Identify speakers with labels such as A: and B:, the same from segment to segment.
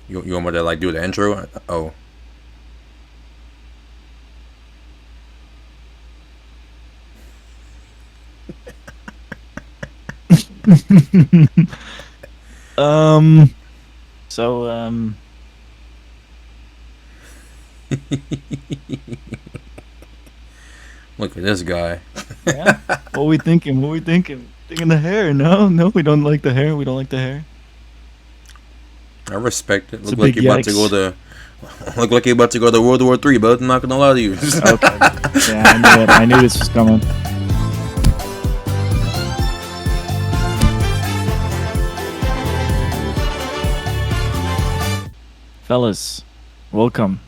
A: You want me to like do the intro? Oh,
B: um. So.
A: look at this guy.
B: Yeah. What we thinking? What we thinking? Thinking the hair? No, no, we don't like the hair. We don't like the hair.
A: I respect it.
B: It's a big
A: Look like you're about to go to World War III, but I'm not gonna lie to you.
B: Okay. Yeah, I knew it. I knew this was coming. Fellas, welcome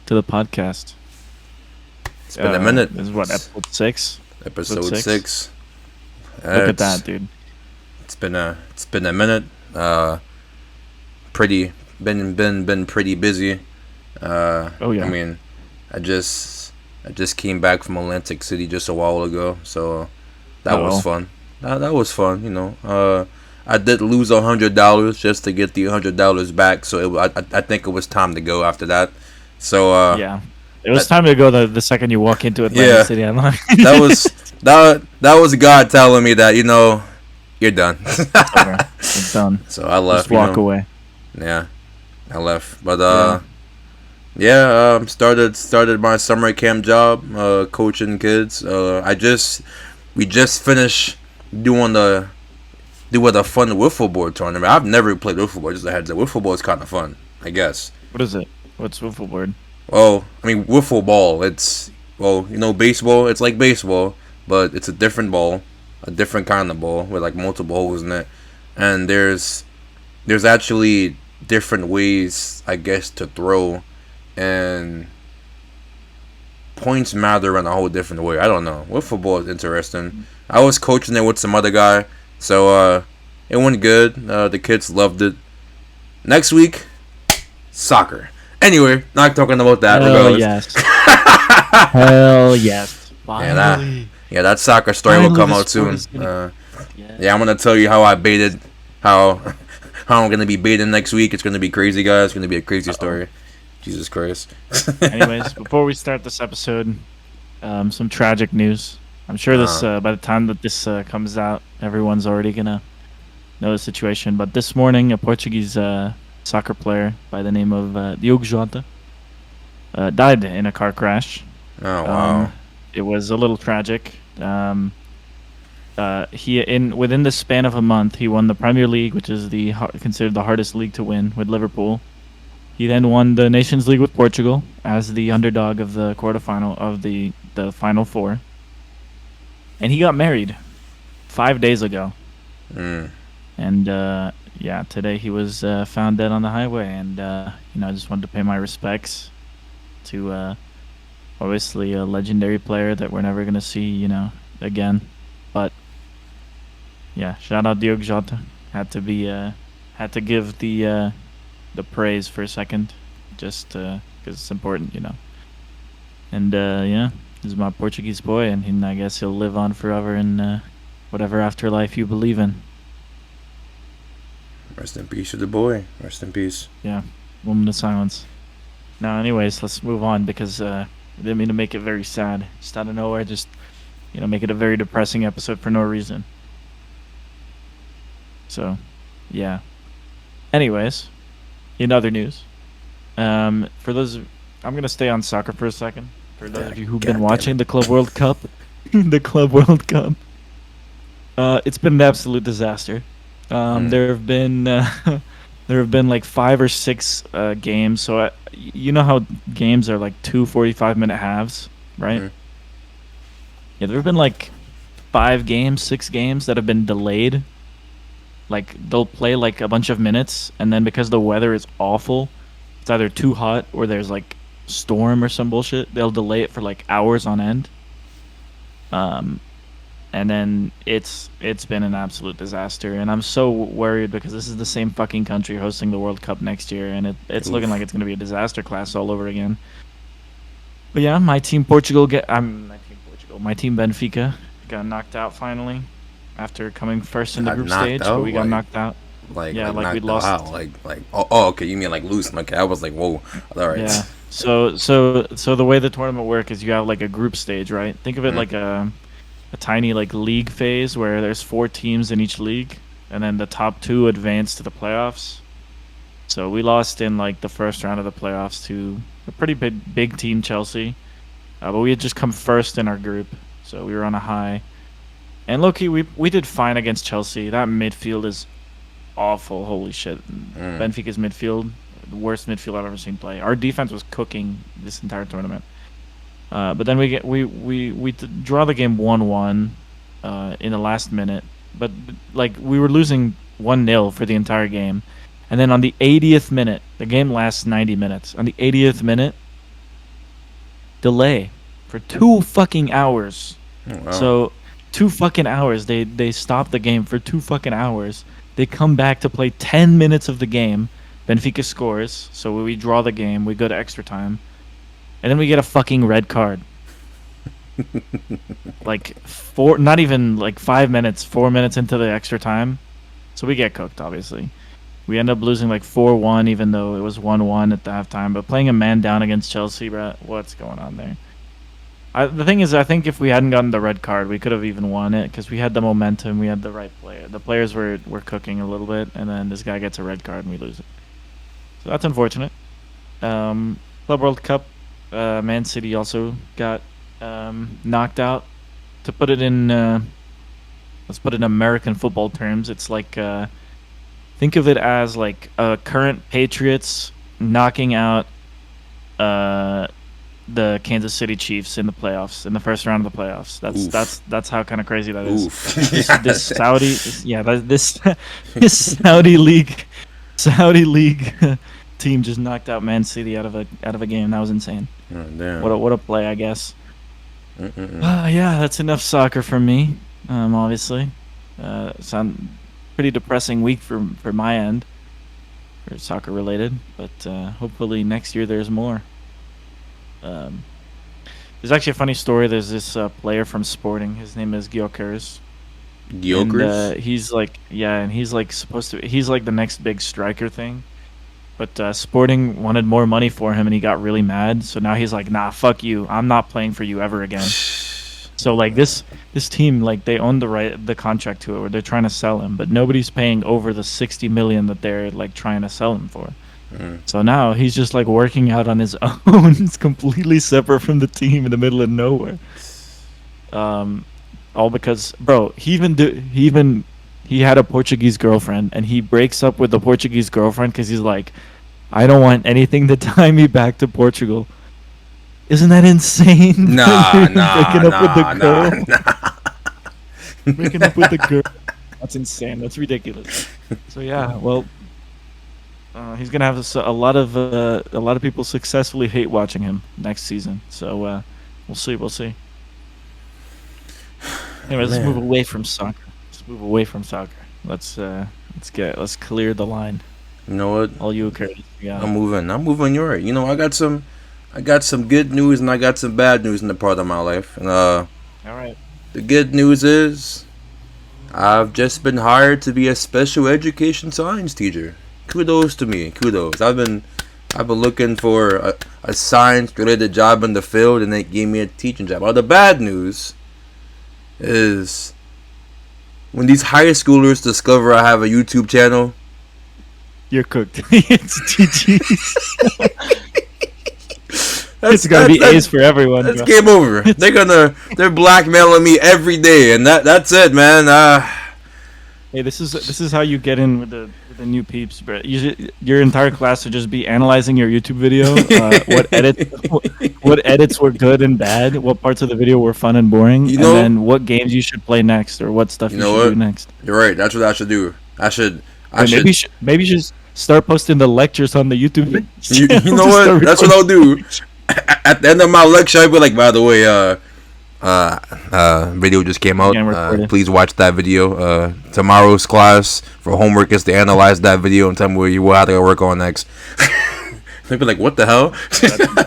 B: to the podcast.
A: It's been a minute.
B: This is what, episode 6?
A: Episode six.
B: Look at that, dude.
A: It's been a minute. Pretty been pretty busy.
B: Oh yeah.
A: I mean, I just came back from Atlantic City just a while ago, so that was fun. That was fun, you know. I did lose $100 just to get the $100 back, so I think it was time to go after that. So
B: Yeah. It was time to go the second you walk into Atlantic
A: yeah,
B: City. I'm like,
A: that was that was God telling me that you're done.
B: it's over. It's done.
A: So I left.
B: Just walk away.
A: Yeah, I left. But
B: Yeah.
A: started my summer camp job, coaching kids. We just finished doing the fun wiffle board tournament. I've never played wiffle board. Just a heads up, wiffle board is kind of fun, I guess.
B: What is it? What's wiffle board?
A: Well, I mean wiffle ball. Baseball. It's like baseball, but it's a different ball, a different kind of ball with like multiple holes in it, and there's actually different ways, I guess, to throw, and points matter in a whole different way. I don't know. What football is interesting. I was coaching it with some other guy, so it went good. The kids loved it. Next week, soccer. Anyway, not talking about that.
B: Hell
A: Regardless.
B: yes. Hell yes. Finally.
A: That soccer story will come out soon. Yeah, I'm gonna tell you how I baited, how how I'm gonna be baiting next week. It's gonna be crazy, guys. It's gonna be a crazy story. Jesus Christ.
B: Anyways, before we start this episode, some tragic news. I'm sure this by the time that this comes out, everyone's already gonna know the situation. But this morning, a Portuguese soccer player by the name of Diogo Jota died in a car crash.
A: Oh wow.
B: It was a little tragic. Within the span of a month, he won the Premier League, which is considered the hardest league to win, with Liverpool. He then won the Nations League with Portugal as the underdog of the quarterfinal of the Final Four. And he got married 5 days ago. And today he was found dead on the highway. And I just wanted to pay my respects to obviously a legendary player that we're never gonna see, again. But yeah, shout out Diogo Jota. Had to give the praise for a second, just because it's important, And this is my Portuguese boy, and I guess he'll live on forever in whatever afterlife you believe in.
A: Rest in peace to the boy. Rest in peace.
B: Yeah, moment of silence. Now, anyways, let's move on because I didn't mean to make it very sad. Just out of nowhere, just make it a very depressing episode for no reason. So, yeah. Anyways, in other news, I'm gonna stay on soccer for a second. For those of you who've been watching the Club World Cup, the Club World Cup, it's been an absolute disaster. There have been like 5 or 6 games. So you know how games are like 2 45-minute halves, right? Yeah, there have been like 5 games, 6 games that have been delayed. Like they'll play like a bunch of minutes, and then because the weather is awful, it's either too hot or there's like storm or some bullshit, they'll delay it for like hours on end. And then it's been an absolute disaster, and I'm so worried because this is the same fucking country hosting the World Cup next year, and it's looking like it's gonna be a disaster class all over again. But yeah, my team Benfica got knocked out finally after coming first in the group stage, but we got knocked out. Yeah, like we
A: knocked out.
B: lost.
A: Okay. You mean like losing? Okay, I was like, whoa. All right.
B: Yeah. So the way the tournament work is you have like a group stage, right? Think of it
A: Mm,
B: like a tiny like league phase where there's 4 teams in each league, and then the top two advance to the playoffs. So we lost in like the first round of the playoffs to a pretty big team, Chelsea. But we had just come first in our group, so we were on a high. And low-key, we did fine against Chelsea. That midfield is awful. Holy shit.
A: mm.
B: Benfica's midfield, the worst midfield I've ever seen play. Our defense was cooking this entire tournament. But then we draw the game 1-1 in the last minute. But like we were losing 1-0 for the entire game. And then on the 80th minute, the game lasts 90 minutes. On the 80th minute, delay for 2 fucking hours.
A: Oh, wow.
B: So 2 fucking hours. They stop the game for 2 fucking hours. They come back to play 10 minutes of the game. Benfica scores, so we draw the game. We go to extra time, and then we get a fucking red card. Like not even like 5 minutes, 4 minutes into the extra time. So we get cooked, obviously. We end up losing like 4-1, even though it was 1-1 at the halftime. But playing a man down against Chelsea, bro, what's going on there? The thing is, I think if we hadn't gotten the red card, we could have even won it because we had the momentum. We had the right player. The players were cooking a little bit, and then this guy gets a red card and we lose it. So that's unfortunate. Club World Cup, Man City also got knocked out. To put it in, let's put it in American football terms, it's like think of it as like current Patriots knocking out the Kansas City Chiefs in the playoffs, in the first round of the playoffs. That's how kind of crazy that is. This Saudi, this Saudi league team just knocked out Man City out of a game. That was insane.
A: Oh, damn.
B: What a play, I guess. Yeah, that's enough soccer for me. Obviously, sound pretty depressing week for my end, for soccer related. But hopefully next year there's more. There's actually a funny story. There's this player from Sporting. His name is Gyökeres.
A: Gyökeres?
B: And he's like, yeah, and he's like he's like the next big striker thing. But Sporting wanted more money for him, and he got really mad. So now he's like, nah, fuck you. I'm not playing for you ever again. So like this team, like they own the contract to it, where they're trying to sell him, but nobody's paying over the 60 million that they're like trying to sell him for. So now he's just like working out on his own. It's completely separate from the team in the middle of nowhere. All because, bro, he had a Portuguese girlfriend, and he breaks up with the Portuguese girlfriend because he's like, I don't want anything to tie me back to Portugal. Isn't that insane? Breaking up with the girl. Breaking up with the girl. That's insane. That's ridiculous. So yeah, well. He's gonna have a lot of people successfully hate watching him next season. So we'll see. Anyway, let's move away from soccer. Let's clear the line.
A: You know what?
B: All you Curtis. Yeah.
A: I'm moving. You're right. You know, I got some good news and I got some bad news in the part of my life. And
B: all right.
A: The good news is I've just been hired to be a special education science teacher. Kudos to me. Kudos. I've been looking for a science related job in the field, and they gave me a teaching job. Well, the bad news is when these high schoolers discover I have a YouTube channel,
B: you're cooked. It's GG's. It's gotta be A's for everyone.
A: That's game over. They're blackmailing me every day, and that's it, man.
B: Hey, this is how you get in with the new peeps, bro. Your entire class would just be analyzing your YouTube video. What edits were good and bad. What parts of the video were fun and boring. And then what games you should play next, or what stuff you should do next.
A: You're right. That's what I should do.
B: Maybe you should start posting the lectures on the YouTube video.
A: You know what? That's what I'll do. At the end of my lecture, I'll be like, by the way, video just came out. Please watch that video. Tomorrow's class for homework is to analyze that video and tell me what you have to work on next. They'd be like, what the hell?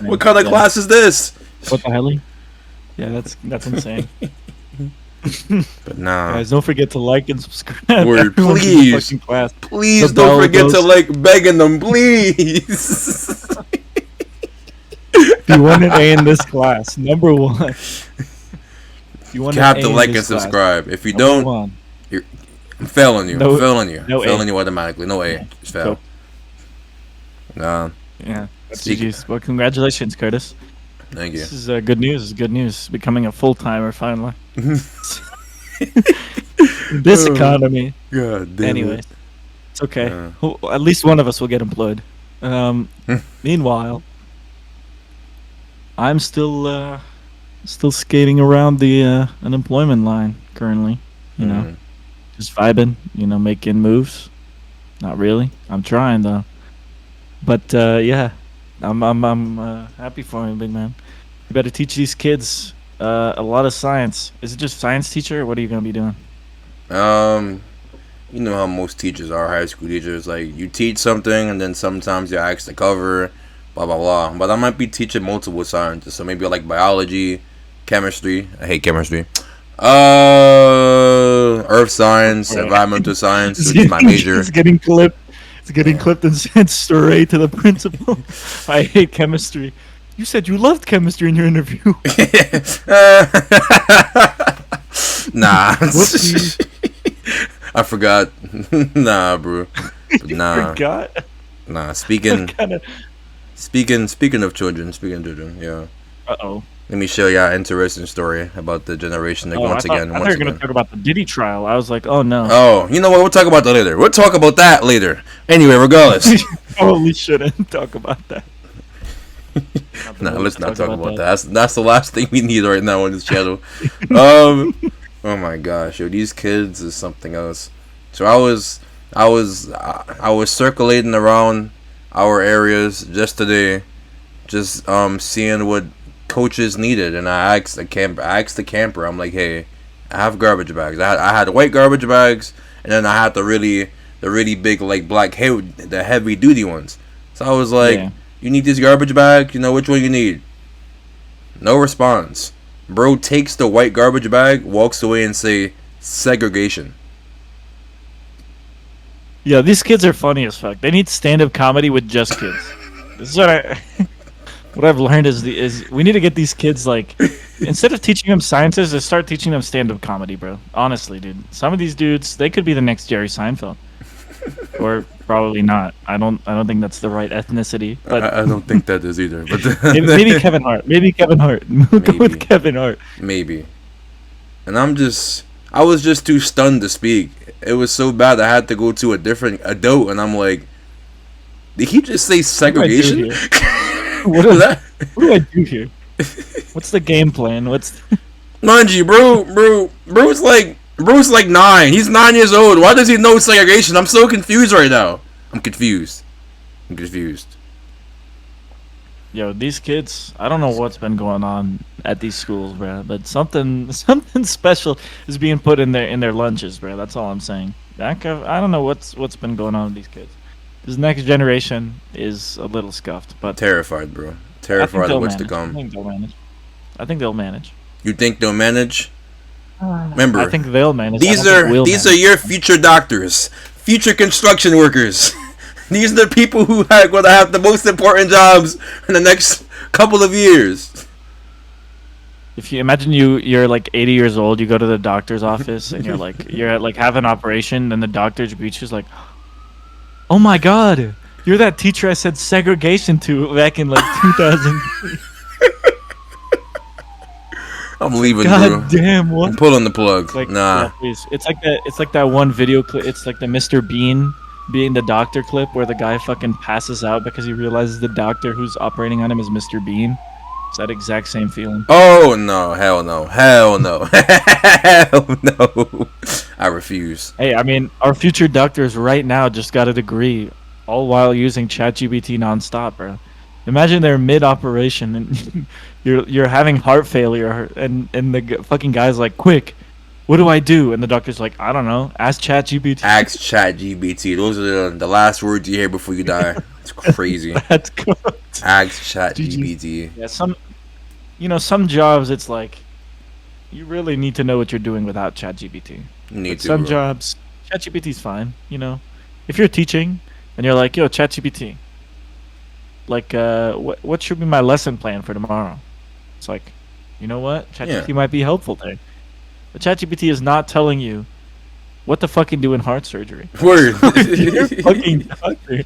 A: What kind of class is this?
B: What the hell? Yeah, that's insane.
A: But nah.
B: Guys, don't forget to like and subscribe.
A: Word,
B: Everyone's in the
A: please.
B: fucking class. The
A: Please don't
B: bell
A: forget to
B: goes.
A: like begging them, please.
B: If you want an A in this class, number one. If you want
A: You
B: an
A: have
B: A
A: to
B: in
A: like
B: this
A: and
B: class,
A: subscribe. If you
B: number
A: don't,
B: one.
A: I'm failing you.
B: No,
A: I'm failing you.
B: no
A: Failing
B: A.
A: you automatically. No A.
B: Yeah.
A: Just fail. Nah.
B: Yeah, that's
A: Speak-
B: GG's. Well, congratulations, Curtis.
A: Thank you.
B: This is good news. Good news. Becoming a full timer finally. This economy.
A: God damn
B: Anyways, it's okay.
A: Yeah.
B: At least one of us will get employed. Meanwhile, I'm still skating around the unemployment line currently. You know,
A: Mhm.
B: just vibing. You know, making moves. Not really. I'm trying though. But yeah, I'm happy for you, big man. You better teach these kids a lot of science. Is it just science teacher, or what are you gonna be doing?
A: You know how most teachers are, high school teachers. Like, you teach something, and then sometimes you're asked to cover, blah, blah, blah. But I might be teaching multiple sciences. So maybe like biology, chemistry. I hate chemistry. Earth science, environmental science, which is my major.
B: It's getting clipped. It's getting clipped and sent straight to the principal. I hate chemistry. You said you loved chemistry in your interview.
A: Nah.
B: Whoopsie.
A: I forgot. Nah, bro. But nah.
B: Forgot.
A: Nah. Speaking
B: Kinda.
A: speaking of children, yeah.
B: Uh-oh.
A: Let me show you an interesting story about the generation that
B: I thought you were going to talk about the Diddy trial. I was like, oh no.
A: Oh, you know what? We'll talk about that later. We'll talk about that later. Anyway, regardless.
B: Probably shouldn't talk about that.
A: Nah, let's not talk about that. That's the last thing we need right now on this channel. Oh my gosh, yo, these kids is something else. So I was circulating around our areas just today, just seeing what coaches needed, and I asked the camper. I'm like, hey, I have garbage bags. I had white garbage bags, and then I had the really big, like, black the heavy duty ones. So I was like,
B: Yeah.
A: you need this garbage bag? You know, which one you need? No response. Bro takes the white garbage bag, walks away, and say, segregation.
B: Yeah, these kids are funny as fuck. They need stand-up comedy with just kids. This is what I've learned is we need to get these kids, like, instead of teaching them sciences, just start teaching them stand-up comedy, bro. Honestly, dude. Some of these dudes, they could be the next Jerry Seinfeld. Or probably not. I don't think that's the right ethnicity. But
A: I don't think that is either. But
B: maybe Kevin Hart. Maybe Kevin Hart. We'll go with Kevin Hart.
A: Maybe. And I was just too stunned to speak. It was so bad I had to go to a different adult, and I'm like, did he just say segregation?
B: What do I do here? What's the game plan?
A: Mind you, bro's like 9. He's 9 years old. Why does he know segregation? I'm so confused right now. I'm confused.
B: Yo, these kids, I don't know what's been going on at these schools, bro, but something special is being put in their lunches, bro. That's all I'm saying. I don't know what's been going on with these kids. This next generation is a little scuffed, but
A: Terrified, bro. Terrified of what's to come.
B: I think they'll manage.
A: You think they'll manage? Remember,
B: I think they'll manage.
A: These are your future doctors, future construction workers. These are the people who are going to have the most important jobs in the next couple of years.
B: If you imagine you're like 80 years old, you go to the doctor's office and you're at having an operation, and the doctor greets you like, "Oh my God, you're that teacher I said segregation to back in like 2000."
A: I'm leaving,
B: God
A: bro.
B: damn, what?
A: I'm pulling the plug.
B: Like,
A: nah.
B: Yeah, please. It's like that one video clip. It's like the Mr. Bean being the doctor clip where the guy fucking passes out because he realizes the doctor who's operating on him is Mr. Bean. It's that exact same feeling.
A: Oh no! Hell no! Hell no! Hell no! I refuse.
B: Hey, I mean, our future doctors right now just got a degree, all while using ChatGPT nonstop, bro. Imagine they're mid-operation and you're having heart failure, and the fucking guy's like, "Quick, what do I do?" And the doctor's like, "I don't know. Ask ChatGPT."
A: Ask ChatGPT. Those are the last words you hear before you die. It's crazy.
B: That's good.
A: Ask ChatGPT.
B: Yeah, some jobs it's like you really need to know what you're doing without ChatGPT.
A: You need
B: With
A: to,
B: some
A: bro.
B: jobs, ChatGPT's fine. If you're teaching and you're like, yo, ChatGPT, like, what should be my lesson plan for tomorrow? It's like, you know what?
A: Yeah.
B: ChatGPT might be helpful there. But ChatGPT is not telling you what the fucking do in heart surgery.
A: Word.
B: If you're a fucking doctor,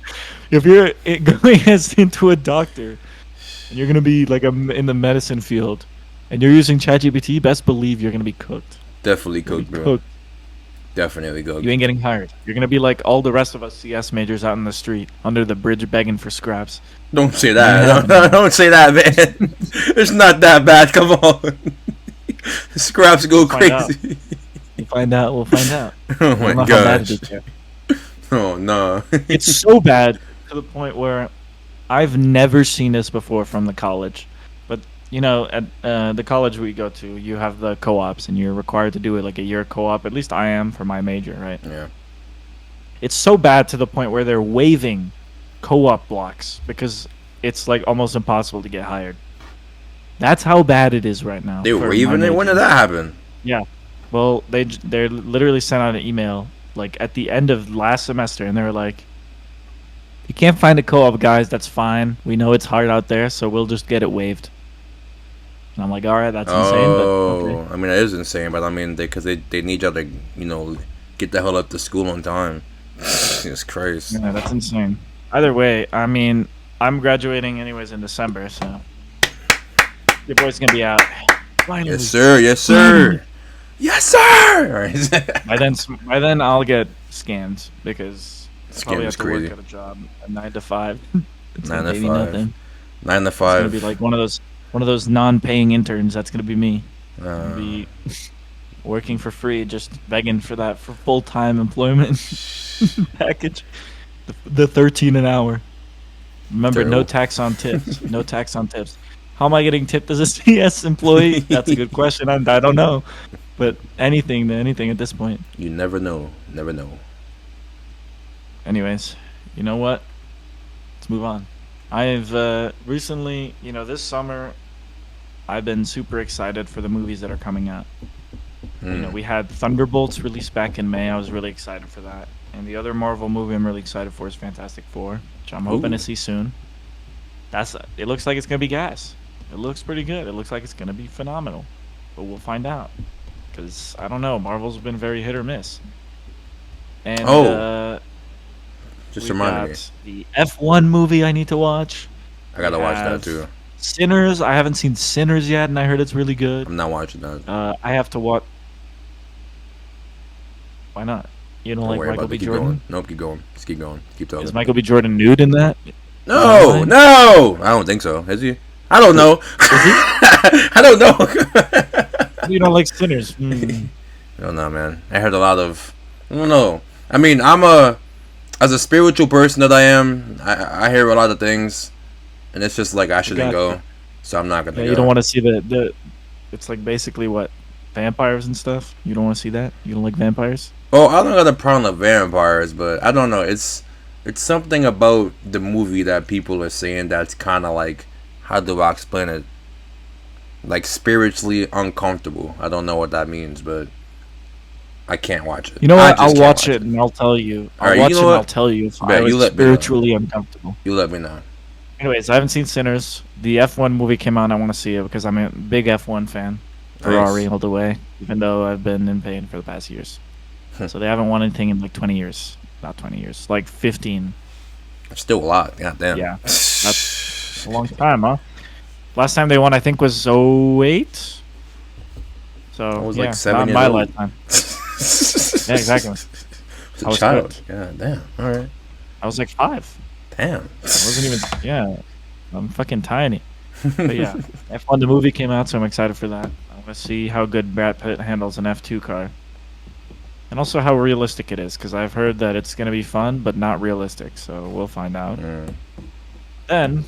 B: if you're going as into a doctor and you're gonna be like in the medicine field, and you're using ChatGPT, best believe you're gonna be cooked.
A: Definitely
B: You're gonna
A: cooked,
B: be
A: bro.
B: cooked.
A: Definitely
B: You
A: cooked.
B: ain't getting hired. You're gonna be like all the rest of us CS majors out in the street under the bridge begging for scraps.
A: Don't say
B: It ain't
A: that.
B: happening.
A: Don't say that, man. It's not that bad. Come on. Scraps go
B: We'll find out.
A: crazy.
B: We'll find out. We'll find out.
A: Oh
B: I
A: my
B: don't know how bad it
A: gosh.
B: is yet.
A: Oh no.
B: It's so bad to the point where I've never seen this before from the college. But at the college we go to, you have the co-ops, and you're required to do it like a year co-op. At least I am for my major, right?
A: Yeah.
B: It's so bad to the point where they're waiving co-op blocks because it's like almost impossible to get hired. That's how bad it is right now.
A: They
B: for
A: were
B: my
A: even it. When
B: major.
A: did that happen?
B: Yeah. Well, they literally sent out an email like at the end of last semester, and they were like, "You can't find a co-op, guys. That's fine. We know it's hard out there, so we'll just get it waived." And I'm like, "All right, that's insane, but okay."
A: Oh, I mean that is insane, but I mean they need y'all to get the hell up to school on time. Jesus Christ.
B: Yeah, that's insane. Either way, I mean, I'm graduating anyways in December, so your boy's gonna be out. Finally.
A: Yes sir. Yes sir. Yes sir. All right.
B: By then I'll get scammed because I
A: Scam
B: probably
A: is
B: have to
A: crazy.
B: work at a job at 9 to 5. It's
A: 9
B: gonna
A: to
B: pay me
A: 5.
B: nothing.
A: 9 to
B: It's gonna
A: 5.
B: be like one of those non-paying interns. That's gonna be me. Gonna be working for free, just begging for that for full-time employment package. The 13 an hour. Remember, no
A: Terrible.
B: tax on tips. No tax on tips. How am I getting tipped as a CS employee? That's a good question. I don't know, but anything at this point.
A: You never know. Never know.
B: Anyways, you know what? Let's move on. I've recently, this summer, I've been super excited for the movies that are coming out. We had Thunderbolts released back in May. I was really excited for that. And the other Marvel movie I'm really excited for is Fantastic Four, which I'm hoping
A: Ooh.
B: to see soon. It looks like it's gonna be gas. It looks pretty good. It looks like it's gonna be phenomenal, but we'll find out. Because I don't know, Marvel's been very hit or miss. And
A: Just
B: we
A: reminded me.
B: got the F1 movie I need to watch.
A: I gotta
B: We
A: watch that
B: have
A: too.
B: Sinners. I haven't seen Sinners yet, and I heard it's really good.
A: I'm not watching that.
B: I have to watch. Why not? You don't
A: Don't
B: like
A: worry
B: Michael
A: about
B: B.
A: it. Keep
B: Jordan?
A: going. Nope, keep going. Just keep going. Keep talking.
B: Is Michael B. Jordan nude in that?
A: No, no. I don't think so. Is he? I don't know. I don't know.
B: You don't like Sinners? Mm.
A: I don't know, man. I heard a lot of. I don't know. I mean, as a spiritual person that I am, I hear a lot of things, and it's just like I shouldn't go, so I'm not gonna
B: Yeah,
A: go.
B: you don't want to see the. It's like basically what vampires and stuff. You don't want to see that. You don't like vampires.
A: Oh, I don't got a problem with vampires, but I don't know. It's something about the movie that people are saying that's kind of like, how do I explain it? Like spiritually uncomfortable. I don't know what that means, but I can't watch it.
B: You know what?
A: I just
B: I'll
A: can't
B: watch it and I'll tell you.
A: Alright,
B: I'll watch
A: you
B: it
A: know
B: and
A: what?
B: I'll tell you if
A: Bet,
B: I
A: you
B: was
A: let me know.
B: spiritually uncomfortable.
A: You let me know.
B: Anyways, I haven't seen Sinners. The F1 movie came out and I want to see it because I'm a big F1 fan. Ferrari all the way, even though I've been in pain for the past years. So they haven't won anything in like 20 years. Not 20 years, like 15.
A: Still a lot. God damn.
B: Yeah, that's a long time, huh? Last time they won, I think, was 08. So
A: I was
B: yeah,
A: like 7
B: not
A: years
B: my
A: old.
B: lifetime. Yeah, exactly.
A: As
B: I
A: a
B: was
A: child.
B: cooked.
A: God damn. All right.
B: I was like 5.
A: Damn.
B: I wasn't even. Yeah, I'm fucking tiny. But yeah, F1 the movie came out, so I'm excited for that. I want to see how good Brad Pitt handles an F2 car, and also how realistic it is, because I've heard that it's gonna be fun but not realistic. So we'll find out. Then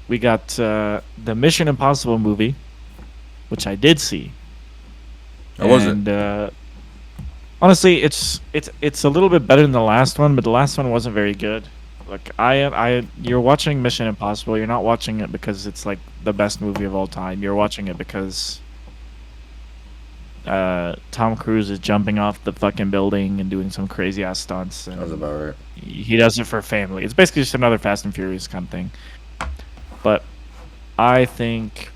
B: we got the Mission Impossible movie, which I did see.
A: How was it?
B: And honestly, it's a little bit better than the last one, but the last one wasn't very good. Like you're watching Mission Impossible. You're not watching it because it's like the best movie of all time. You're watching it because Tom Cruise is jumping off the fucking building and doing some crazy ass stunts,
A: That was
B: and
A: about right.
B: he does it for family. It's basically just another Fast and Furious kind of thing. But I think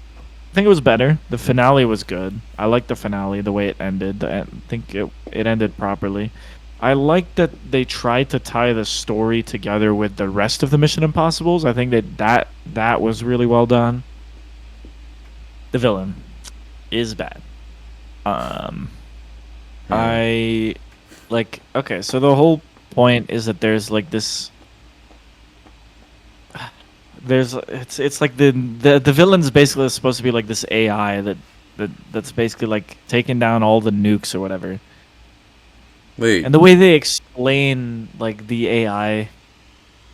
B: it was better. The finale was good. I liked the finale, the way it ended. I think it ended properly. I like that they tried to tie the story together with the rest of the Mission Impossibles. I think that was really well done. The villain is bad. Um,
A: Hmm.
B: I like okay. So the whole point is that there's like this. There's it's like the villain's basically supposed to be like this AI that's basically like taking down all the nukes or whatever.
A: Wait,
B: And the way they explain like the AI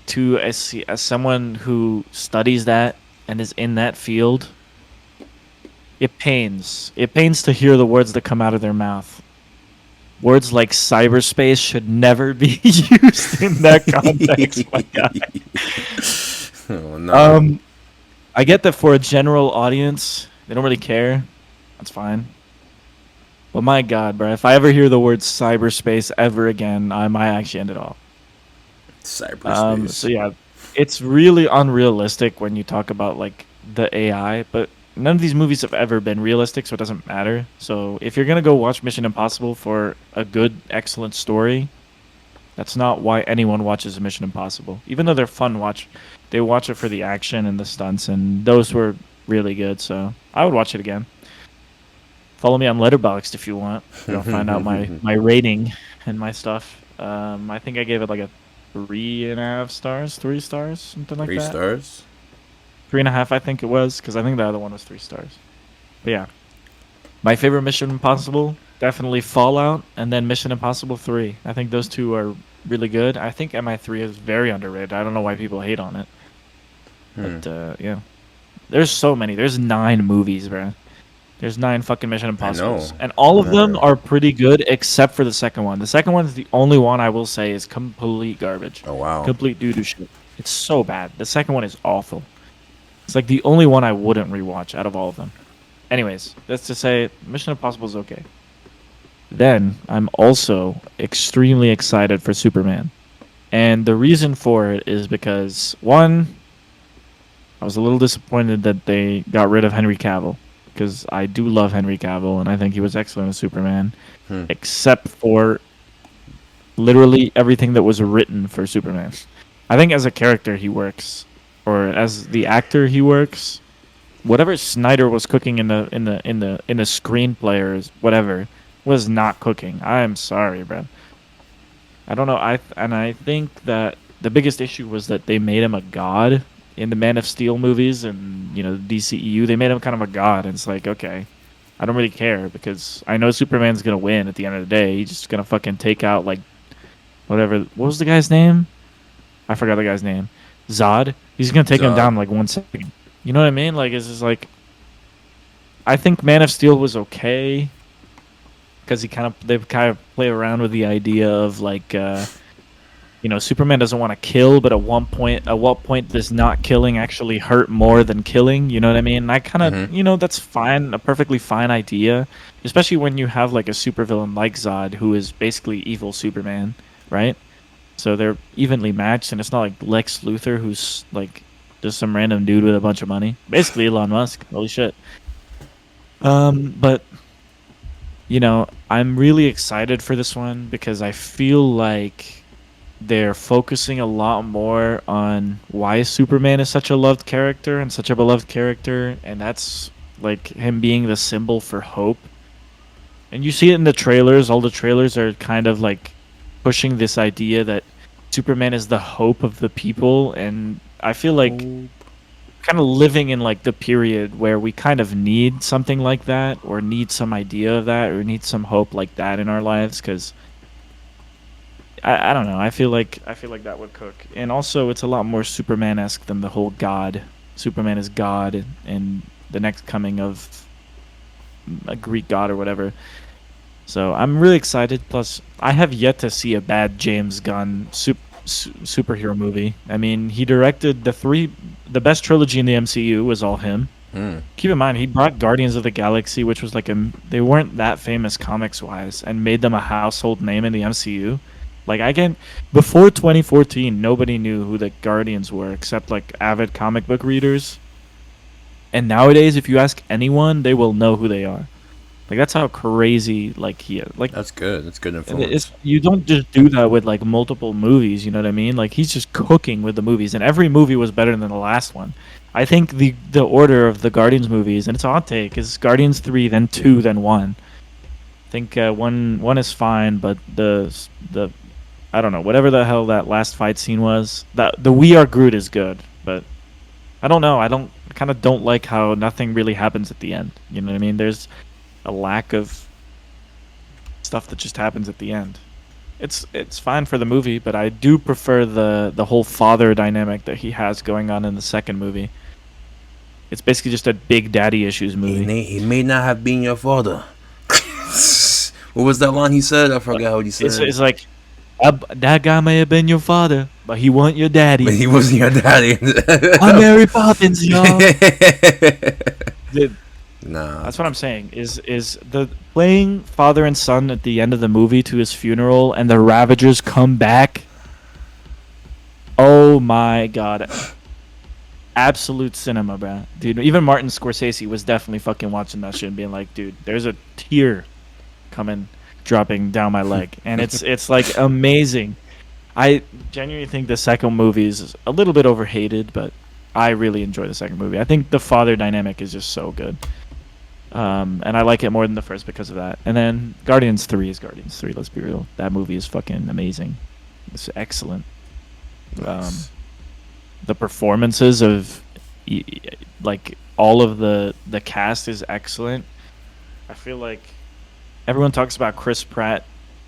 B: to as someone who studies that and is in that field, it pains. It pains to hear the words that come out of their mouth. Words like cyberspace should never be used in that context, my guy.
A: oh no.
B: Um, I get that for a general audience, they don't really care. That's fine. But my God, bro, if I ever hear the word cyberspace ever again, I might actually end it all. So
A: Cyberspace.
B: yeah, it's really unrealistic when you talk about like the AI, but none of these movies have ever been realistic, so it doesn't matter. So if you're gonna go watch Mission Impossible for a good, excellent story, that's not why anyone watches Mission Impossible. Even though they're fun watch, they watch it for the action and the stunts, and those were really good. So I would watch it again. Follow me on Letterboxd if you want. If you want to find out my rating and my stuff. I think I gave it like a 3.5 stars, 3 stars, something like
A: Three
B: that.
A: stars.
B: 3.5, I think it was, because I think the other one was 3 stars. But yeah, my favorite Mission Impossible, definitely Fallout, and then Mission Impossible 3. I think those two are really good. I think MI3 is very underrated. I don't know why people hate on it,
A: Hmm.
B: but yeah, there's so many. There's 9 movies, bro. There's 9 fucking Mission
A: I know.
B: Impossibles, and all
A: I
B: of them
A: never.
B: are pretty good except for the second one. The second one is the only one I will say is complete garbage,
A: Oh wow.
B: complete doo doo shit. It's so bad. The second one is awful. It's like the only one I wouldn't rewatch out of all of them. Anyways, that's to say, Mission Impossible is okay. Then I'm also extremely excited for Superman, and the reason for it is because one, I was a little disappointed that they got rid of Henry Cavill because I do love Henry Cavill and I think he was excellent as Superman,
A: Hmm.
B: except for literally everything that was written for Superman. I think as a character he works, or as the actor he works. Whatever Snyder was cooking in the screenplay or whatever was not cooking. I am sorry, bro. I don't know. I think that the biggest issue was that they made him a god in the Man of Steel movies and the DCEU. They made him kind of a god, and it's like, okay, I don't really care because I know Superman's gonna win at the end of the day. He's just gonna fucking take out like whatever. What was the guy's name? I forgot the guy's name. Zod. He's gonna take him down
A: Zod.
B: in like 1 second. You know what I mean? Like it's just like I think Man of Steel was okay because they kind of play around with the idea of like Superman doesn't want to kill, but at what point does not killing actually hurt more than killing? You know what I mean? And I kind
A: Mhm.
B: of that's fine, a perfectly fine idea, especially when you have like a supervillain like Zod who is basically evil Superman, right? So they're evenly matched, and it's not like Lex Luthor who's like just some random dude with a bunch of money, basically Elon Musk. Holy shit. But I'm really excited for this one because I feel like they're focusing a lot more on why Superman is such a loved character and such a beloved character, and that's like him being the symbol for hope. And you see it in the trailers. All the trailers are kind of like pushing this idea that Superman is the hope of the people, and I feel like kind of living in like the period where we kind of need something like that, or need some idea of that, or need some hope like that in our lives, because I don't know. I feel like that would cook, and also it's a lot more Superman-esque than the whole God. Superman is God, and the next coming of a Greek god or whatever. So I'm really excited. Plus, I have yet to see a bad James Gunn superhero movie. I mean, he directed the best trilogy in the MCU was all him. Keep in mind, he brought Guardians of the Galaxy, which was like they weren't that famous comics wise, and made them a household name in the MCU. Like before 2014, nobody knew who the Guardians were except like avid comic book readers. And nowadays, if you ask anyone, they will know who they are. Like that's how crazy like he is. Like
A: That's good. That's good influence.
B: you don't just do that with like multiple movies. You know what I mean? Like he's just cooking with the movies, and every movie was better than the last one. I think the order of the Guardians movies, and it's a hot take, is Guardians 3, then 2, then 1. I think one is fine, but the I don't know, whatever the hell that last fight scene was, that the We Are Groot is good, but I don't know. I kind of don't like how nothing really happens at the end. You know what I mean? There's a lack of stuff that just happens at the end. It's fine for the movie, but I do prefer the whole father dynamic that he has going on in the second movie. It's basically just a big daddy issues movie.
A: He may not have been your father. What was that line he said? I forgot what he said.
B: It's like that guy may have been your father, but he wasn't your daddy.
A: But he wasn't your daddy.
B: I'm Mary Poppins, y'all.
A: Nah.
B: That's what I'm saying. Is the playing father and son at the end of the movie to his funeral, and the Ravagers come back. Oh my god. Absolute cinema, bro. Dude, even Martin Scorsese was definitely fucking watching that shit and being like, dude, there's a tear dropping down my leg. And it's like amazing. I genuinely think the second movie is a little bit overhated, but I really enjoy the second movie. I think the father dynamic is just so good. And I like it more than the first because of that. And then Guardians 3 is Guardians 3, let's be real. That movie is fucking amazing. It's excellent.
A: Nice.
B: The performances of like all of the cast is excellent. I feel like everyone talks about Chris Pratt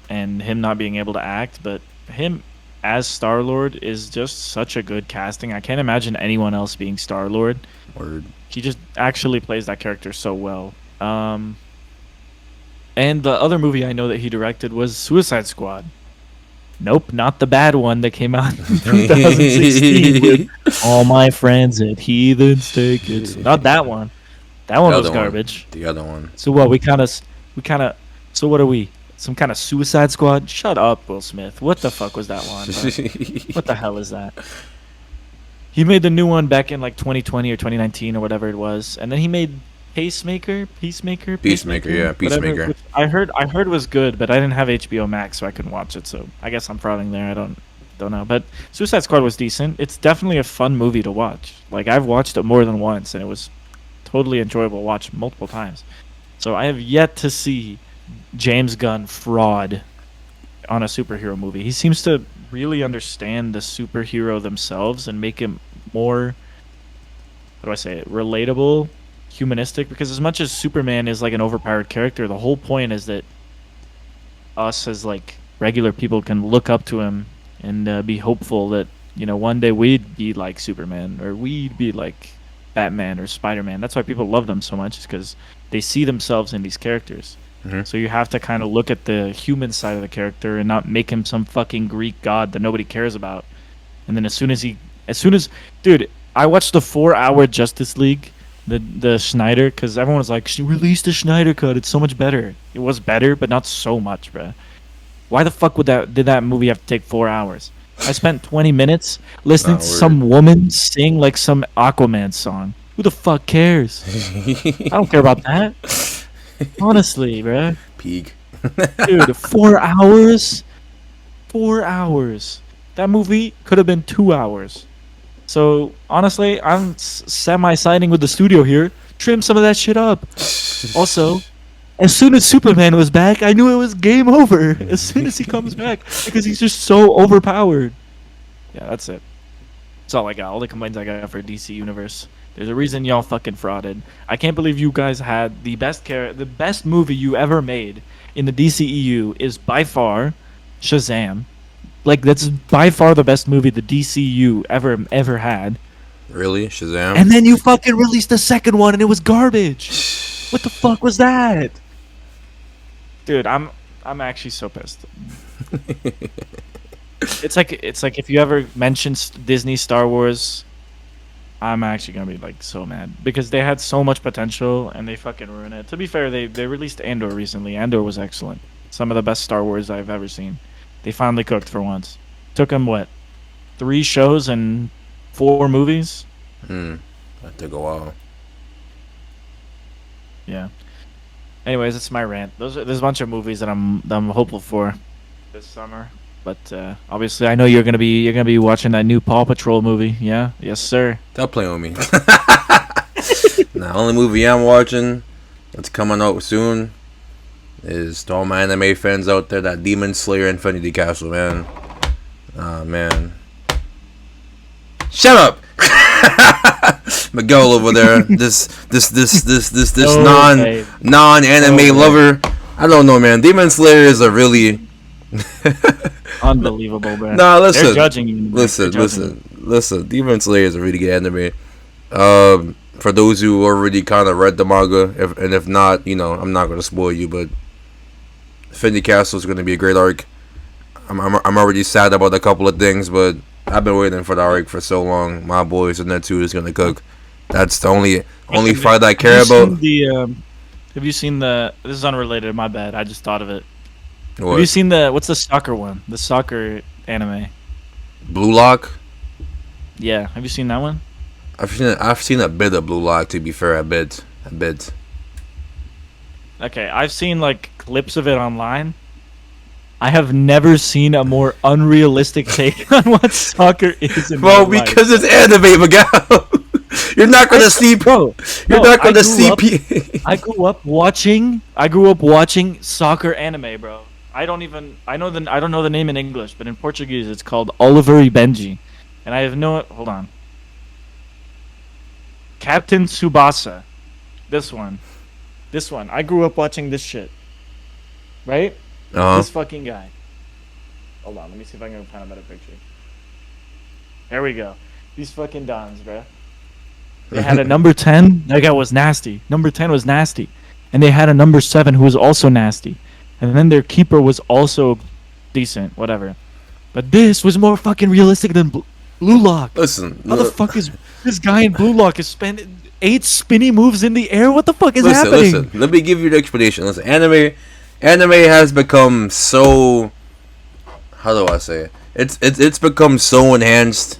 B: and him not being able to act, but him as Star-Lord is just such a good casting. I can't imagine anyone else being Star-Lord.
A: Word.
B: He just actually plays that character so well. And the other movie I know that he directed was Suicide Squad. Nope, not the bad one that came out in 2016 with all my friends at Heathens Tickets. Not that one. That one was garbage.
A: The other one.
B: So what? So what are we? Some kind of Suicide Squad? Shut up, Will Smith. What the fuck was that one? What the hell is that? He made the new one back in like 2020 or 2019 or whatever it was, and then he made Peacemaker, yeah, Peacemaker. I heard was good, but I didn't have HBO Max, so I couldn't watch it. So I guess I'm frauding there. I don't know. But Suicide Squad was decent. It's definitely a fun movie to watch. Like I've watched it more than once, and it was totally enjoyable to watch multiple times. So I have yet to see James Gunn fraud on a superhero movie. He seems to really understand the superhero themselves and make him more, how do I say it, relatable, humanistic, because as much as Superman is like an overpowered character, the whole point is that us as like regular people can look up to him and be hopeful that, you know, one day we'd be like Superman or we'd be like Batman or Spider-Man. That's why people love them so much, is because they see themselves in these characters.
A: Mm-hmm.
B: So you have to kind of look at the human side of the character and not make him some fucking Greek god that nobody cares about. And then as soon as dude, I watched the 4-hour Justice League, the Snyder, because everyone was like, she released the Snyder cut, it's so much better. It was better, but not so much, bruh. Why the fuck did that movie have to take 4 hours? I spent 20 minutes listening to some woman sing like some Aquaman song. Who the fuck cares? I don't care about that. Honestly, bruh.
A: Peak.
B: Dude, 4 hours? 4 hours. That movie could have been 2 hours. So, honestly, I'm semi-siding with the studio here. Trim some of that shit up. Also, as soon as Superman was back, I knew it was game over. As soon as he comes back. Because he's just so overpowered. Yeah, that's it. That's all I got. All the complaints I got for DC Universe. There's a reason y'all fucking frauded. I can't believe you guys had the best movie you ever made in the DCEU is by far Shazam. Like, that's by far the best movie the DCU ever had.
A: Really? Shazam?
B: And then you fucking released the second one and it was garbage. What the fuck was that? Dude, I'm actually so pissed. It's like if you ever mentioned Disney Star Wars, I'm actually gonna be like so mad because they had so much potential and they fucking ruined it. To be fair, they released Andor recently. Andor was excellent. Some of the best Star Wars I've ever seen. They finally cooked for once. Took them what, 3 shows and 4 movies?
A: That took a while.
B: Yeah. Anyways, that's my rant. There's a bunch of movies that I'm hopeful for this summer. But obviously, I know you're gonna be watching that new Paw Patrol movie. Yeah, yes, sir.
A: Stop playing with me. Now, the only movie I'm watching that's coming out soon is to all my anime fans out there, that Demon Slayer Infinity Castle, man. Ah, man. Shut up! Miguel over there, this
B: Okay.
A: non-anime
B: Okay.
A: lover. I don't know, man. Demon Slayer is a really
B: Unbelievable, bro.
A: nah.
B: They're
A: Listen,
B: judging you. Bro.
A: listen,
B: They're judging you.
A: listen. Demon Slayer is a really good anime. For those who already kind of read the manga, if not, I'm not gonna spoil you, but Infinity Castle is gonna be a great arc. I'm already sad about a couple of things, but I've been waiting for the arc for so long. My boys and that too is gonna cook. That's the only fight I care about.
B: Have you seen the? This is unrelated. My bad. I just thought of it. Have you
A: What?
B: seen the? What's the soccer one? The soccer anime.
A: Blue Lock?
B: Yeah. Have you seen that one?
A: I've seen a bit of Blue Lock, to be fair, a bit.
B: Okay, I've seen like clips of it online. I have never seen a more unrealistic take on what soccer is in
A: Well,
B: my life.
A: because it's anime, Miguel. You're not gonna see,
B: Bro,
A: You're
B: no,
A: not gonna see.
B: I grew up watching soccer anime, bro. I don't know the name in English, but in Portuguese it's called Oliver e Benji. And I have no hold on. Captain Tsubasa. This one. This one. I grew up watching this shit. Right? This fucking guy. Hold on, let me see if I can find a better picture. There we go. These fucking dons, bro. They had a number 10. That guy was nasty. Number 10 was nasty. And they had a number 7 who was also nasty. And then their keeper was also decent, whatever. But this was more fucking realistic than Blue Lock.
A: Listen,
B: How the fuck is this guy in Blue Lock is spending 8 spinny moves in the air? What the fuck is happening?
A: listen. Let me give you the explanation. Listen, anime has become so. How do I say it? It's become so enhanced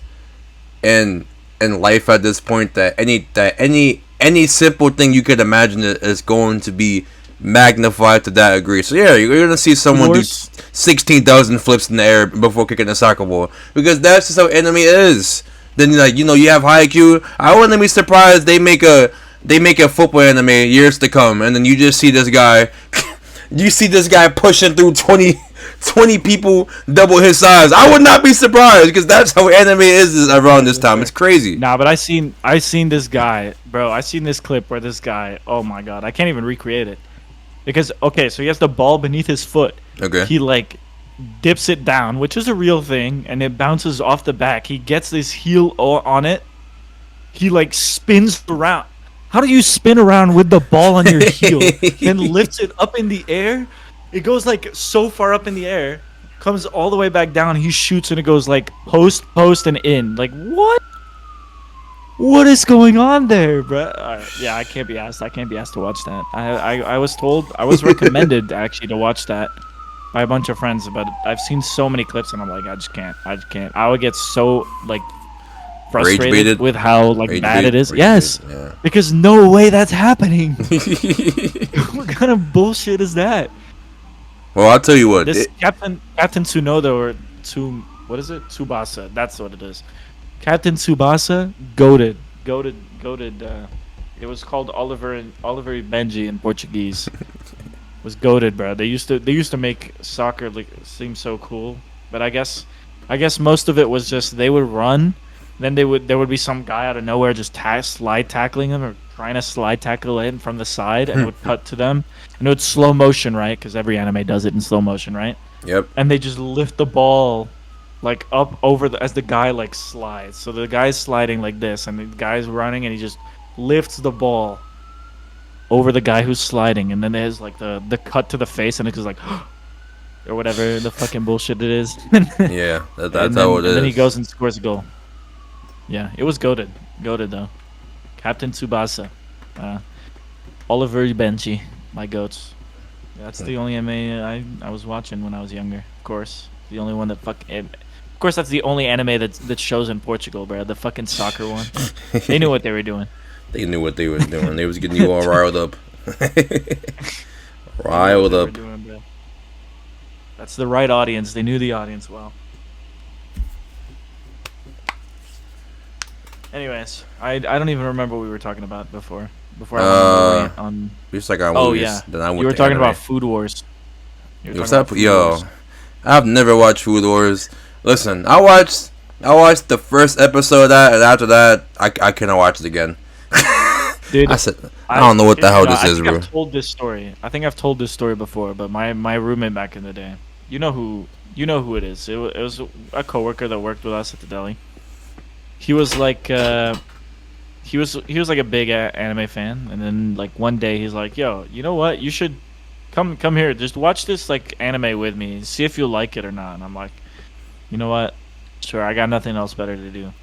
A: in life at this point that any simple thing you could imagine is going to be magnified to that degree. So yeah, you're gonna see someone do 16,000 flips in the air before kicking a soccer ball, because that's just how anime is. Then you have Haikyuu. I wouldn't be surprised they make a football anime years to come, and then you just see this guy. You see this guy pushing through 20 people double his size. I would not be surprised, because that's how anime is around this time. It's crazy.
B: Nah, but I seen this guy, bro. I seen this clip where this guy. Oh my god, I can't even recreate it. Because okay, so he has the ball beneath his foot.
A: Okay.
B: He like dips it down, which is a real thing, and it bounces off the back. He gets his heel on it. He like spins around. How do you spin around with the ball on your heel and lifts it up in the air? It goes like so far up in the air, comes all the way back down. He shoots and it goes like post, and in. Like what? What is going on there, bro? Yeah, I can't be asked. I can't be asked to watch that. I was recommended actually to watch that by a bunch of friends, but I've seen so many clips and I'm like, I just can't. I would get so like frustrated
A: Rage-baited?
B: with how like bad it is.
A: Rage-baited,
B: Yes,
A: yeah.
B: because no way that's happening. What kind of bullshit is that?
A: Well, I'll tell you what.
B: This Captain Tsunoda or what is it? Tsubasa. That's what it is. Captain Tsubasa, goated. It was called Oliver Benji in Portuguese. Was goated, bro. They used to make soccer like seem so cool, but I guess most of it was just they would run, then there would be some guy out of nowhere just slide tackling them or trying to slide tackle in from the side, and it would cut to them, and it would slow motion, right? Because every anime does it in slow motion, right?
A: Yep.
B: And they just lift the ball like up over as the guy like slides. So the guy's sliding like this, and the guy's running, and he just lifts the ball over the guy who's sliding, and then there's like the cut to the face, and it's just like or whatever the fucking bullshit it is.
A: Yeah, that's how it is.
B: And then he goes and scores a goal. Yeah, it was goated. Goated though. Captain Tsubasa. Uh, Oliver Benji. My goats. That's the only anime I was watching when I was younger. Of course, the only one that Of course, that's the only anime that shows in Portugal, bro. The fucking soccer one. They knew what they were doing.
A: They knew what they was doing. They was getting you all riled up.
B: Riled
A: up.
B: Doing, that's the right audience. They knew the audience well. Anyways, I don't even remember what we were talking about before. Before I went on.
A: Just like our
B: Oh
A: movies.
B: yeah.
A: Then I went
B: You were
A: to
B: talking
A: anime.
B: about Food Wars.
A: What's up, yo? I've never watched Food Wars. Listen, I watched the first episode of that, and after that, I cannot watch it again.
B: Dude,
A: I don't know what the hell this is, bro.
B: I've told this story. I think I've told this story before, but my roommate back in the day, you know who it is. It was a coworker that worked with us at the deli. He was like he was like a big anime fan, and then like one day he's like, "Yo, you know what? You should come here. Just watch this like anime with me. See if you like it or not." And I'm like, "You know what? Sure. I got nothing else better to do."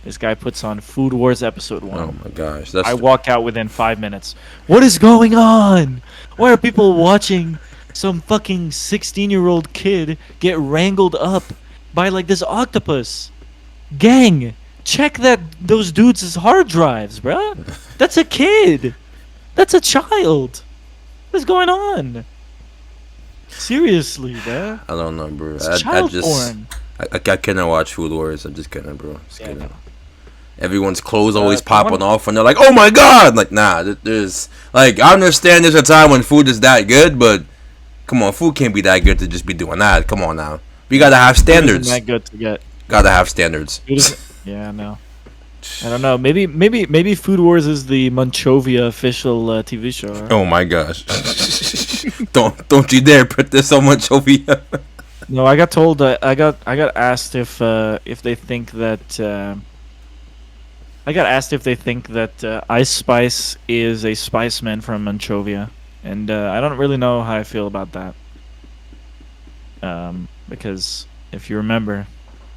B: This guy puts on Food Wars episode 1.
A: Oh my gosh!
B: I walk out within 5 minutes. What is going on? Why are people watching some fucking 16-year-old kid get wrangled up by like this octopus? Gang, check those dudes' hard drives, bruh. That's a kid. That's a child. What's going on? Seriously, bruh.
A: I don't know, bro.
B: It's child porn.
A: I cannot watch Food Wars. I just cannot, bro. Just kidding.
B: No.
A: Everyone's clothes always popping off, and they're like, "Oh my god!" Like, nah. There's like, I understand there's a time when food is that good, but come on, food can't be that good to just be doing that. Come on now, we gotta have standards.
B: Food isn't that good to get.
A: Gotta have standards.
B: Yeah, no. I don't know. Maybe Food Wars is the Munchovia official TV show. Right?
A: Oh my gosh! don't you dare put this on Munchovia.
B: No, I got told. I got asked if they think that. I got asked if they think that Ice Spice is a Spiceman from Munchovia, and I don't really know how I feel about that. Because if you remember,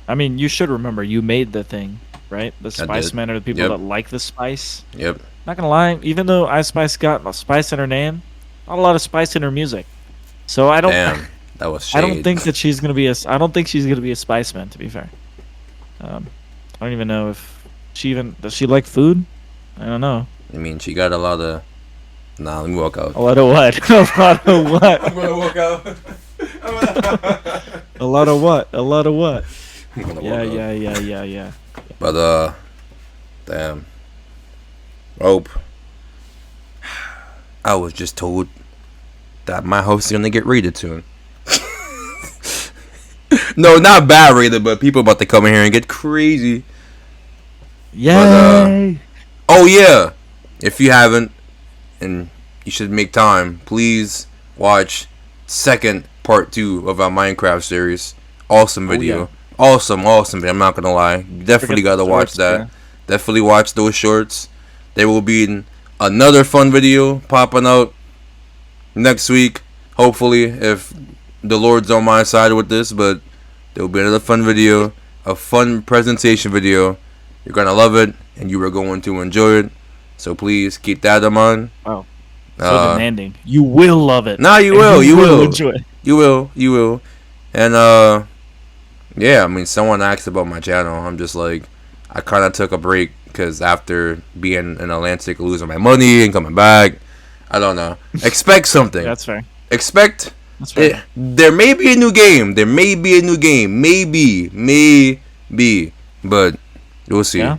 B: I mean, you should remember, you made the thing, right? The Spicemen are the people that like the spice.
A: Yep.
B: Not gonna lie, even though Ice Spice got a spice in her name, not a lot of spice in her music. So I don't.
A: Damn, that was shade.
B: I don't think that she's gonna be a. I don't think she's gonna be a Spiceman. To be fair, I don't even know if she even does. She like food? I don't know.
A: I mean, she got a lot of. Nah, let me walk out.
B: A lot of what? A lot of what?
A: I'm gonna walk out.
B: A lot of what? A lot of what?
A: I'm gonna walk out.
B: Yeah.
A: But damn. Rope. I was just told that my house is gonna get raided soon. No, not bad raided, but people about to come in here and get crazy.
B: Yay!
A: Oh yeah, if you haven't, and you should make time, please watch second part 2 of our Minecraft series. Awesome video.
B: Yeah.
A: Awesome video. I'm not gonna lie. You definitely gotta watch that.
B: Yeah.
A: Definitely watch those shorts. There will be another fun video popping out next week. Hopefully, if the Lord's on my side with this, but there will be another fun video, a fun presentation video. You're gonna love it, and you are going to enjoy it. So please keep that in mind.
B: Wow. So demanding. You will love it.
A: Nah, you will. You will
B: enjoy it.
A: You will. And yeah. I mean, someone asked about my channel. I'm just like, I kind of took a break because after being in Atlantic, losing my money and coming back, I don't know. Expect something.
B: That's fair.
A: Expect.
B: That's fair.
A: There may be a new game. Maybe. But we'll see.
B: Yeah.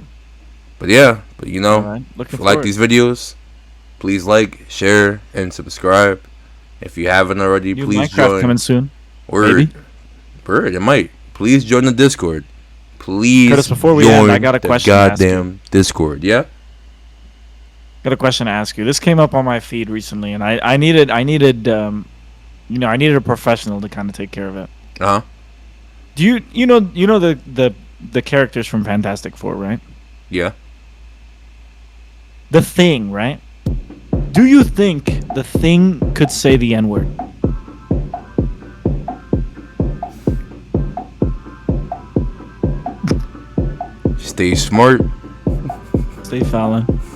A: But you know,
B: Right.
A: if you like these videos, please like, share, and subscribe. If you haven't already,
B: New
A: please
B: Minecraft
A: join.
B: coming soon.
A: Word, it might. Please join the Discord. Please
B: Curtis, before we
A: join
B: end, I got a
A: the
B: question to ask you.
A: goddamn Discord. Yeah.
B: Got a question to ask you. This came up on my feed recently, and I needed a professional to kind of take care of it.
A: Uh huh.
B: Do you know the characters from Fantastic Four, right?
A: Yeah.
B: The Thing, right? Do you think the Thing could say the N-word?
A: Stay smart.
B: Stay fouling.